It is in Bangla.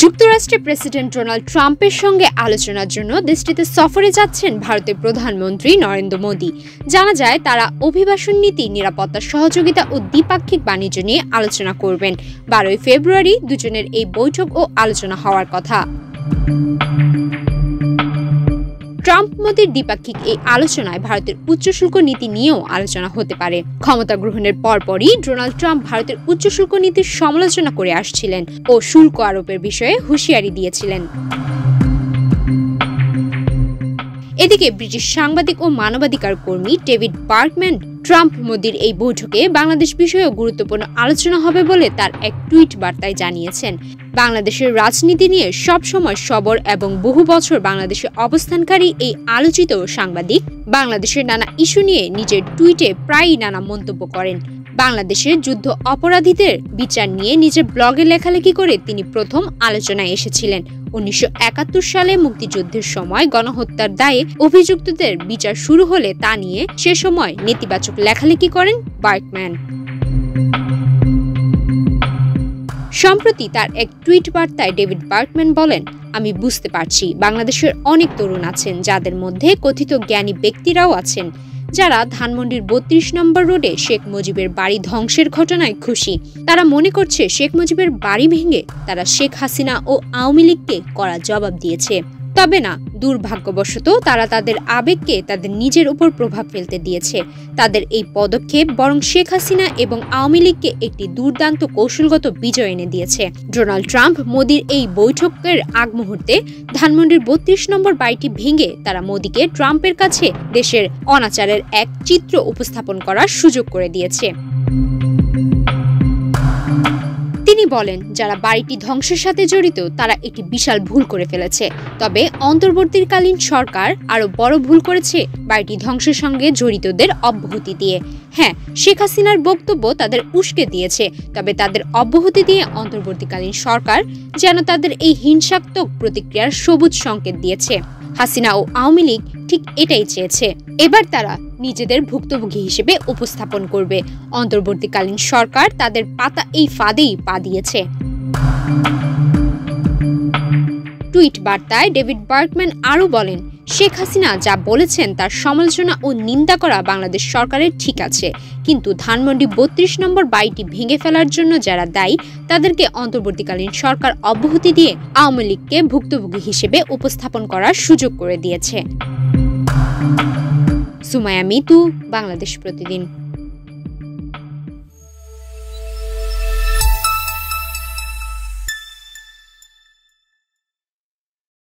যুক্তরাষ্ট্রের প্রেসিডেন্ট ডোনাল্ড ট্রাম্পের সঙ্গে আলোচনার জন্য দেশটিতে সফরে যাচ্ছেন ভারতের প্রধানমন্ত্রী নরেন্দ্র মোদি। জানা যায় তারা অভিবাসন নীতি, নিরাপত্তা সহযোগিতা ও দ্বিপাক্ষিক বাণিজ্য নিয়ে আলোচনা করবেন। 12 ফেব্রুয়ারি দুজনের এই বৈঠক ও আলোচনা হওয়ার কথা। ট্রাম্প মোদির দ্বিপাক্ষিক এই আলোচনায় ভারতের উচ্চ শুল্ক নীতি নিয়েও আলোচনা হতে পারে। ক্ষমতা গ্রহণের পরপরই ডোনাল্ড ট্রাম্প ভারতের উচ্চ শুল্ক নীতির সমালোচনা করে আসছিলেন ও শুল্ক আরোপের বিষয়ে হুঁশিয়ারি দিয়েছিলেন। এদিকে ব্রিটিশ সাংবাদিক ও মানবাধিকার কর্মী ডেভিড বার্কম্যান ট্রাম্প মোদির এই বৈঠকে বাংলাদেশ বিষয়েও গুরুত্বপূর্ণ আলোচনা হবে বলে তার এক টুইট বার্তায় জানিয়েছেন। বাংলাদেশের রাজনীতি নিয়ে সবসময় সবর এবং বহু বছর বাংলাদেশে অবস্থানকারী এই আলোচিত সাংবাদিক বাংলাদেশের নানা ইস্যু নিয়ে নিজের টুইটে প্রায়ই নানা মন্তব্য করেন। বাংলাদেশের যুদ্ধ অপরাধীদের বিচার নিয়ে নিজের ব্লগে লেখালেখি করে তিনি প্রথম আলোচনায় এসেছিলেন। 1971 সালে মুক্তিযুদ্ধের সময় গণহত্যার দায়ে অভিযুক্তদের বিচার শুরু হলে তা নিয়ে সে সময় নেতিবাচক লেখালেখি করেন বার্কম্যান। সম্প্রতি তার এক টুইট বার্তায় ডেভিড বার্কম্যান বলেন, আমি বুঝতে পারছি বাংলাদেশের অনেক তরুণ আছেন, যাদের মধ্যে কথিত জ্ঞানী ব্যক্তিরাও আছেন, যারা ধানমন্ডির 32 নম্বর রোডে শেখ মুজিবের বাড়ি ধ্বংসের ঘটনায় খুশি। তারা মনে করছে শেখ মুজিবের বাড়ি ভেঙে তারা শেখ হাসিনা ও আওয়ামী লীগকে কড়া জবাব দিয়েছে। তবে না, দুর্ভাগ্যবশত তারা তাদের আবেগকে তাদের নিজের উপর প্রভাব ফেলতে দিয়েছে। তাদের এই পদক্ষেপ বরং শেখ হাসিনা এবং আওয়ামী লীগকে একটি দুর্দান্ত কৌশলগত বিজয় এনে দিয়েছে। ডোনাল্ড ট্রাম্প মোদির এই বৈঠকের আগ মুহূর্তে ধানমন্ডির 32 নম্বর বাড়িটি ভেঙে তারা মোদিকে ট্রাম্পের কাছে দেশের অনাচারের এক চিত্র উপস্থাপন করার সুযোগ করে দিয়েছে। তিনি বলেন, যারা বাড়িটি ধ্বংসের সাথে জড়িত তারা একটি বিশাল ভুল করে ফেলেছে। তবে অন্তর্বর্তীকালীন সরকার আরো বড় ভুল করেছে বাড়িটি ধ্বংসের সঙ্গে জড়িতদের অব্যাহতি দিয়ে। হ্যাঁ, শেখ হাসিনার বক্তব্য তাদের উস্কে দিয়েছে, তবে তাদের অব্যাহতি দিয়ে অন্তর্বর্তীকালীন সরকার যেন তাদের এই হিংসাত্মক প্রতিক্রিয়ার সবুজ সংকেত দিয়েছে। হাসিনা ও আওয়ামী লীগ ঠিক এটাই চেয়েছে। এবার তারা নিজেদের ভুক্তভোগী হিসেবে উপস্থাপন করবে। অন্তর্বর্তীকালীন সরকার তাদের পাতা এই ফাঁদেই পা দিয়েছে। টুইট বার্তায় ডেভিড বার্কম্যান আরও বলেন, শেখ হাসিনা যা বলেছেন তার সমালোচনা ও নিন্দা করা বাংলাদেশ সরকারের ঠিক আছে, কিন্তু ধানমন্ডি 32 নম্বর বাড়িটি ভেঙে ফেলার জন্য যারা দায়ী তাদেরকে অন্তর্বর্তীকালীন সরকার অব্যাহতি দিয়ে আওয়ামী লীগকে ভুক্তভোগী হিসেবে উপস্থাপন করার সুযোগ করে দিয়েছে। সুমাইয়া মিতু, বাংলাদেশ প্রতিদিন।